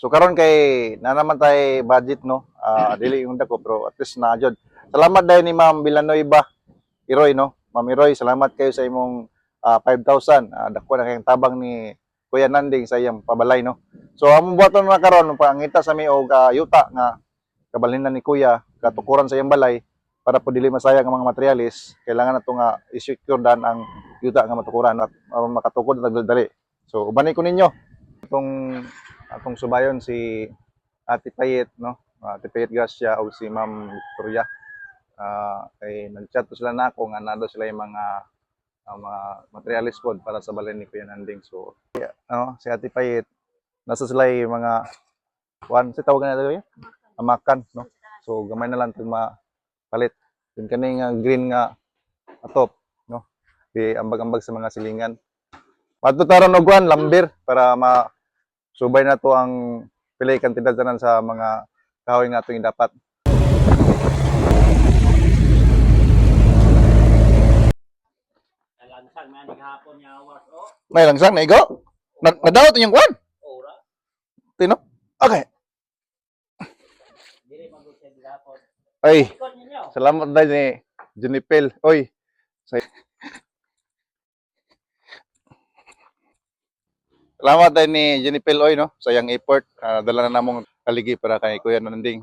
So karon kay na naman tay budget no. Dili yung dako pero at least na jud. Salamat dahil ni Ma'am Villanueva Iroy no. Ma'am Iroy, salamat kayo sa imong 5,000. Dako na kayong tabang ni Kuya Nanding sa iyang pabalay no. So among buhaton na karon pangita sa mi og yuta nga kabalhinan ni Kuya katukuran sa iyang balay para po dili masayang ang mga materialis. Kailangan nato nga i-secure dan ang yuta nga matukuran at makatukod na dali. So ubanay ko ninyo itong atong subayon si Ate Payet no. Ate Payet Gracia o si Ma'am Victoria. Kay nag-chat to sila nako nga nado sila yung mga materialis pod para sa balay ni Kuya Nanding. So si Ate Payet nasa sila yung mga si tawagan na dito amakan no. So gamay na lang tong mapalit. Yung kaning green nga atop no. Di ambag-ambag sa mga silingan. Matutaron og lambir para subay na to ang pilay kantidad tanan sa mga kahoy nga ato dapat. Langsang man gihapon niya awas o. May langsang na igo. Nadawat yung kwan. Ora. Tino? Okay. Dili magud sa gihapon. Ay, Ikot ninyo. salamat dahil ni Junipel. Oy. Salamat dahil ni Junipel Oy no sa iyang effort. Dala na namong kaligi para kay Kuya Nanding.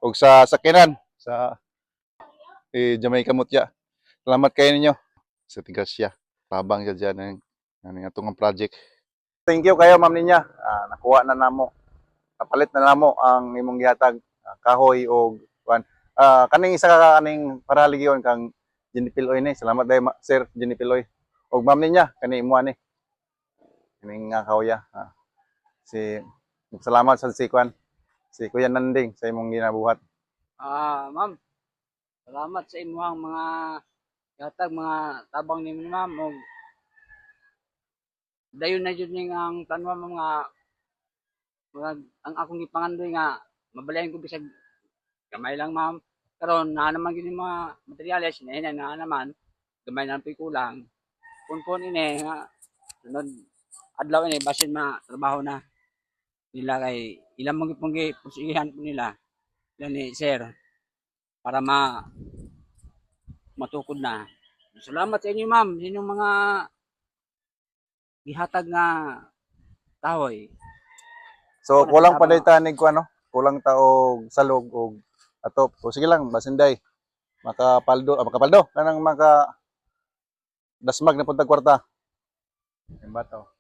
Og sa sakinan sa Jamaica Mutya. Salamat kayo ninyo sa Tigasya. Tabang siya dyan ng atong project. Thank you kayo ma'am ninya. Nakuha na namo. Napalit na namo ang imong gihatag kahoy og kwan. Kaning isa ka kaning paraligyon kang Junipel Oy ni. Salamat dahil Sir Junipel Oy. Og ma'am ninya kani imo ani. Kaning kahoya. Salamat sa si kwan. Si Kuya Nanding sa imong ginabuhat. Ma'am. Salamat sa imuhang mga yatag mga tabang ni ma'am og dayon na jud ning ang tanwa mga ang akong gipangandoy nga mabalayan ko bisag gamay lang ma'am. Karon na naman gyud mga materyales na naman gamay na lang kulang. Kun ini nga sunod adlaw ini basin trabaho na nila kay ilang mga punggi pusihan po nila ni sir para matukod na. Salamat sa inyo ma'am sa inyong mga gihatag nga kahoy. So kulang pa dayta nig ko ano, kulang ta og salog og atop. O sige lang basinday. Makapaldo kanang maka dasmag na puntag kwarta. Ang bataw.